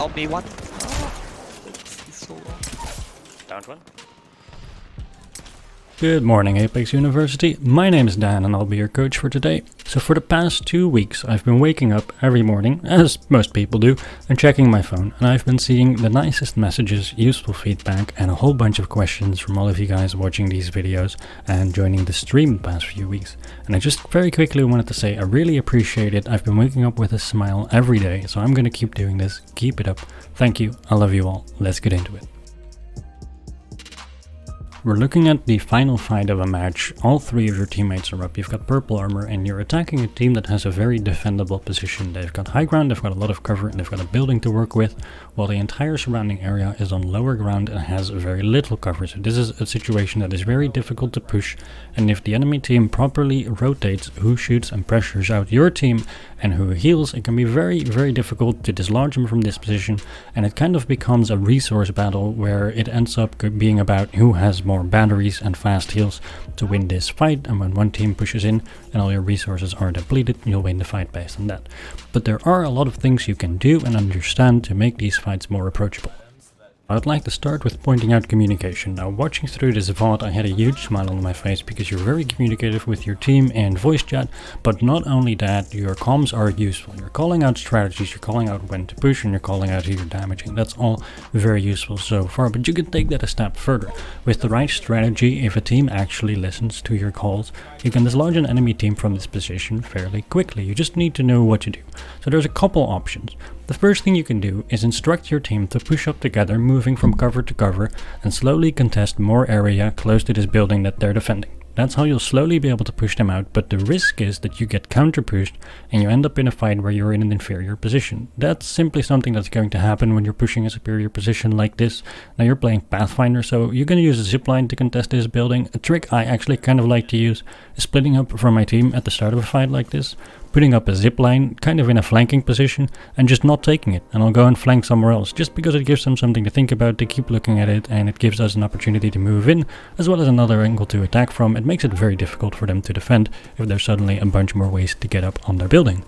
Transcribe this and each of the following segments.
On me one. Oh, he's so low. Downed one. Good morning, Apex University. My name is Dan and I'll be your coach for today. So for the past 2 weeks I've been waking up every morning, as most people do, and checking my phone, and I've been seeing the nicest messages, useful feedback, and a whole bunch of questions from all of you guys watching these videos and joining the stream the past few weeks. And I just very quickly wanted to say I really appreciate it. I've been waking up with a smile every day, so I'm gonna keep doing this. Keep it up. Thank you. I love you all. Let's get into it. We're looking at the final fight of a match. All three of your teammates are up. You've got purple armor and you're attacking a team that has a very defendable position. They've got high ground, they've got a lot of cover, and they've got a building to work with, while the entire surrounding area is on lower ground and has very little cover. So this is a situation that is very difficult to push, and if the enemy team properly rotates who shoots and pressures out your team and who heals, it can be very, very difficult to dislodge them from this position, and it kind of becomes a resource battle where it ends up being about who has more batteries and fast heals to win this fight. And when one team pushes in and all your resources are depleted, you'll win the fight based on that. But there are a lot of things you can do and understand to make these fights more approachable. I'd like to start with pointing out communication. Now, watching through this VOD, I had a huge smile on my face because you're very communicative with your team in voice chat, but not only that, your comms are useful. You're calling out strategies, you're calling out when to push, and you're calling out who you're damaging. That's all very useful so far, but you can take that a step further. With the right strategy, if a team actually listens to your calls, you can dislodge an enemy team from this position fairly quickly. You just need to know what to do. So there's a couple options. The first thing you can do is instruct your team to push up together, moving from cover to cover, and slowly contest more area close to this building that they're defending. That's how you'll slowly be able to push them out, but the risk is that you get counter-pushed and you end up in a fight where you're in an inferior position. That's simply something that's going to happen when you're pushing a superior position like this. Now you're playing Pathfinder, so you're going to use a zipline to contest this building. A trick I actually kind of like to use is splitting up from my team at the start of a fight like this, putting up a zipline kind of in a flanking position and just not taking it, and I'll go and flank somewhere else, just because it gives them something to think about, to keep looking at it, and it gives us an opportunity to move in, as well as another angle to attack from. It makes it very difficult for them to defend if there's suddenly a bunch more ways to get up on their building.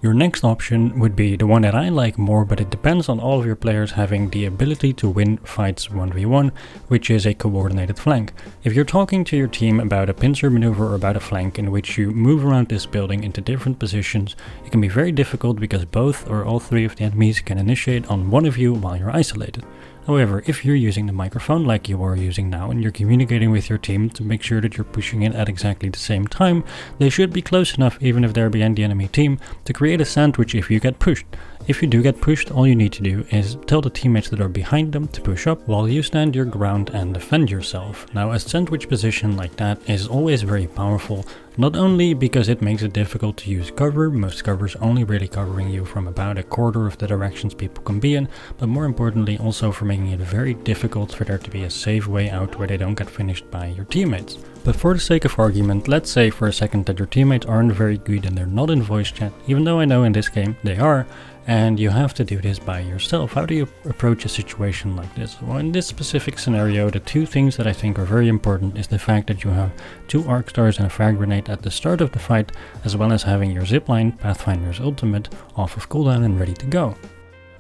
Your next option would be the one that I like more, but it depends on all of your players having the ability to win fights 1v1, which is a coordinated flank. If you're talking to your team about a pincer maneuver or about a flank in which you move around this building into different positions, it can be very difficult because both or all three of the enemies can initiate on one of you while you're isolated. However, if you're using the microphone like you are using now and you're communicating with your team to make sure that you're pushing in at exactly the same time, they should be close enough, even if they're behind the enemy team, to create a sandwich if you get pushed. If you do get pushed, all you need to do is tell the teammates that are behind them to push up while you stand your ground and defend yourself. Now, a sandwich position like that is always very powerful, not only because it makes it difficult to use cover, most covers only really covering you from about a quarter of the directions people can be in, but more importantly also for making it very difficult for there to be a safe way out where they don't get finished by your teammates. But for the sake of argument, let's say for a second that your teammates aren't very good and they're not in voice chat, even though I know in this game they are, and you have to do this by yourself. How do you approach a situation like this? Well, in this specific scenario, the two things that I think are very important is the fact that you have 2 arc stars and a frag grenade at the start of the fight, as well as having your zipline, Pathfinder's ultimate, off of cooldown and ready to go.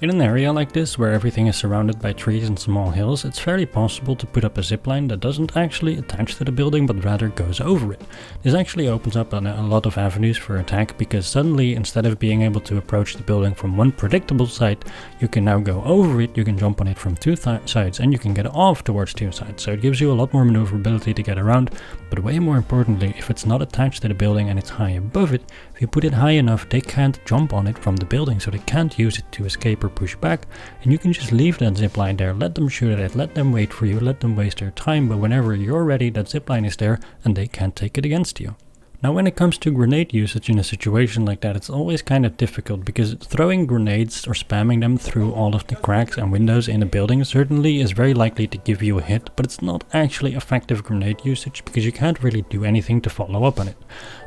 In an area like this, where everything is surrounded by trees and small hills, it's fairly possible to put up a zipline that doesn't actually attach to the building, but rather goes over it. This actually opens up a lot of avenues for attack, because suddenly, instead of being able to approach the building from one predictable side, you can now go over it, you can jump on it from 2 sides, and you can get off towards 2 sides. So it gives you a lot more maneuverability to get around, but way more importantly, if it's not attached to the building and it's high above it, if you put it high enough, they can't jump on it from the building, so they can't use it to escape or push back, and you can just leave that zipline there, let them shoot at it, let them wait for you, let them waste their time, but whenever you're ready, that zipline is there and they can't take it against you. Now, when it comes to grenade usage in a situation like that, it's always kind of difficult, because throwing grenades or spamming them through all of the cracks and windows in a building certainly is very likely to give you a hit, but it's not actually effective grenade usage because you can't really do anything to follow up on it.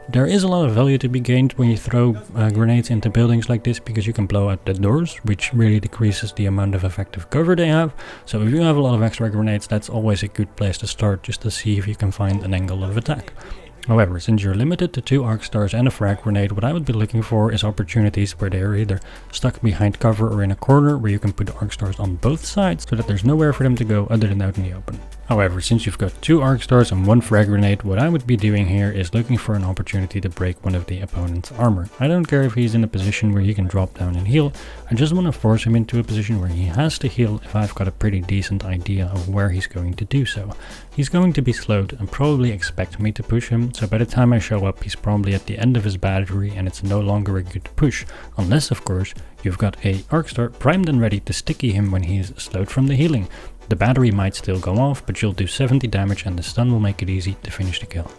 There is a lot of value to be gained when you throw grenades into buildings like this, because you can blow out the doors, which really decreases the amount of effective cover they have. So if you have a lot of extra grenades, that's always a good place to start, just to see if you can find an angle of attack. However, since you're limited to 2 arc stars and a frag grenade, what I would be looking for is opportunities where they are either stuck behind cover or in a corner where you can put arc stars on both sides so that there's nowhere for them to go other than out in the open. However, since you've got 2 arc stars and 1 frag grenade, what I would be doing here is looking for an opportunity to break one of the opponent's armor. I don't care if he's in a position where he can drop down and heal, I just want to force him into a position where he has to heal if I've got a pretty decent idea of where he's going to do so. He's going to be slowed and probably expect me to push him, so by the time I show up he's probably at the end of his battery and it's no longer a good push, unless of course you've got a arc star primed and ready to sticky him when he's slowed from the healing. The battery might still go off, but you'll do 70 damage and the stun will make it easy to finish the kill.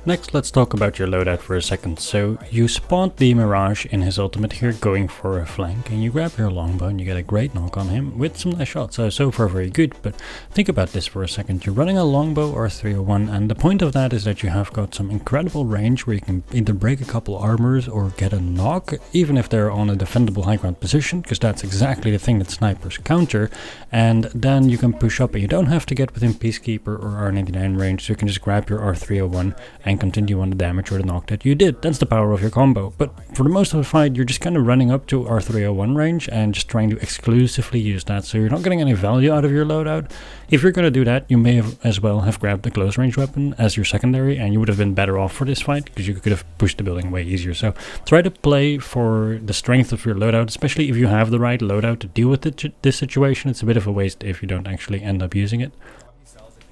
Next, let's talk about your loadout for a second. So you spot the Mirage in his ultimate here going for a flank, and you grab your longbow and you get a great knock on him with some nice shots. So far very good, but think about this for a second. You're running a longbow or a 301, and the point of that is that you have got some incredible range where you can either break a couple armors or get a knock, even if they're on a defendable high ground position, because that's exactly the thing that snipers counter, and then you can push up and you don't have to get within Peacekeeper or R99 range, so you can just grab your R301 and continue on the damage or the knock that you did. That's the power of your combo. But for the most of the fight, you're just kind of running up to R301 range and just trying to exclusively use that, so you're not getting any value out of your loadout. If you're going to do that, you may have as well have grabbed a close range weapon as your secondary, and you would have been better off for this fight because you could have pushed the building way easier. So try to play for the strength of your loadout, especially if you have the right loadout to deal with this situation. It's a bit of a waste if you don't actually end up using it.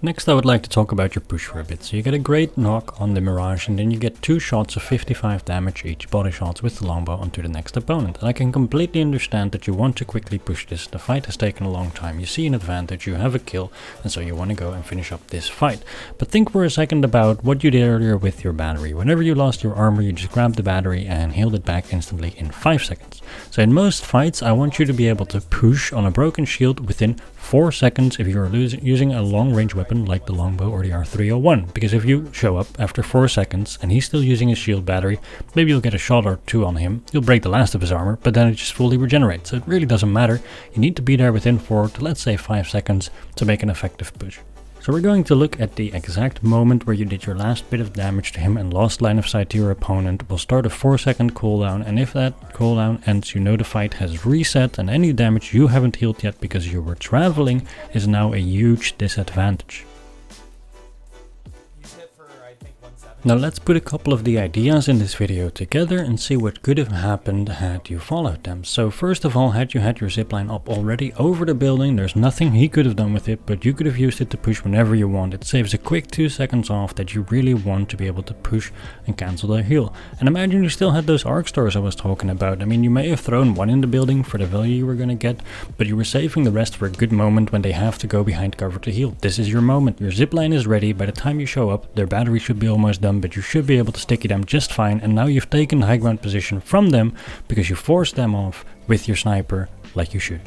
Next, I would like to talk about your push for a bit. So you get a great knock on the Mirage, and then you get 2 shots of 55 damage each, body shots with the longbow onto the next opponent. And I can completely understand that you want to quickly push this. The fight has taken a long time. You see an advantage, you have a kill, and so you want to go and finish up this fight. But think for a second about what you did earlier with your battery. Whenever you lost your armor, you just grabbed the battery and healed it back instantly in 5 seconds. So in most fights, I want you to be able to push on a broken shield within 4 seconds if you're using a long range weapon like the longbow or the R301, because if you show up after 4 seconds and he's still using his shield battery, maybe you'll get a shot or 2 on him, you'll break the last of his armor, but then it just fully regenerates, so it really doesn't matter. You need to be there within 4 to let's say 5 seconds to make an effective push. So we're going to look at the exact moment where you did your last bit of damage to him and lost line of sight to your opponent. We'll start a 4-second cooldown, and if that cooldown ends, you know the fight has reset, and any damage you haven't healed yet because you were traveling is now a huge disadvantage. Now let's put a couple of the ideas in this video together and see what could have happened had you followed them. So first of all, had you had your zipline up already over the building, there's nothing he could have done with it, but you could have used it to push whenever you want. It saves a quick 2 seconds off that you really want to be able to push and cancel the heal. And imagine you still had those arc stars I was talking about. I mean, you may have thrown 1 in the building for the value you were going to get, but you were saving the rest for a good moment when they have to go behind cover to heal. This is your moment. Your zipline is ready. By the time you show up, their battery should be almost done, but you should be able to sticky them just fine, and now you've taken high ground position from them because you forced them off with your sniper like you should.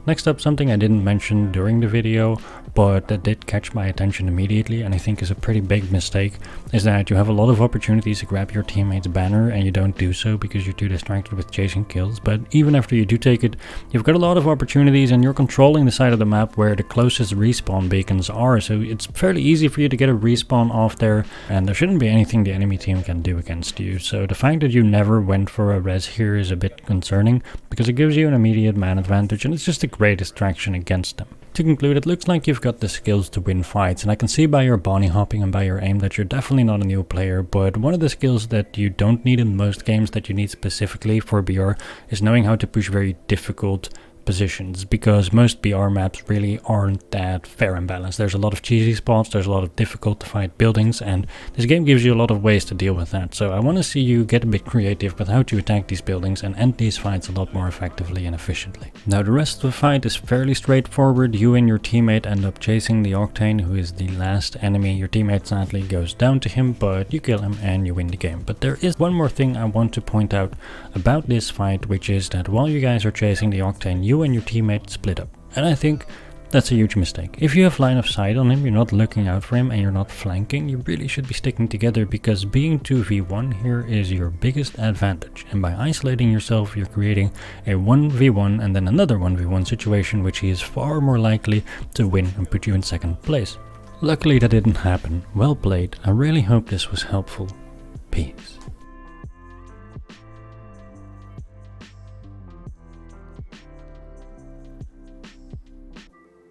Next up, something I didn't mention during the video, but that did catch my attention immediately and I think is a pretty big mistake, is that you have a lot of opportunities to grab your teammate's banner and you don't do so because you're too distracted with chasing kills. But even after you do take it, you've got a lot of opportunities and you're controlling the side of the map where the closest respawn beacons are, so it's fairly easy for you to get a respawn off there, and there shouldn't be anything the enemy team can do against you. So the fact that you never went for a res here is a bit concerning because it gives you an immediate man advantage and it's just a great distraction against them. To conclude, it looks like you've got the skills to win fights, and I can see by your bunny hopping and by your aim that you're definitely not a new player, but one of the skills that you don't need in most games that you need specifically for BR is knowing how to push very difficult positions, because most BR maps really aren't that fair and balanced. There's a lot of cheesy spots, there's a lot of difficult to fight buildings, and this game gives you a lot of ways to deal with that. So I want to see you get a bit creative with how to attack these buildings and end these fights a lot more effectively and efficiently. Now the rest of the fight is fairly straightforward. You and your teammate end up chasing the Octane, who is the last enemy. Your teammate sadly goes down to him, but you kill him and you win the game. But there is one more thing I want to point out about this fight, which is that while you guys are chasing the Octane, you and your teammate split up, and I think that's a huge mistake. If you have line of sight on him, you're not looking out for him and you're not flanking, you really should be sticking together, because being 2v1 here is your biggest advantage, and by isolating yourself you're creating a 1v1 and then another 1v1 situation which he is far more likely to win and put you in second place. Luckily that didn't happen. Well played. I really hope this was helpful. Peace.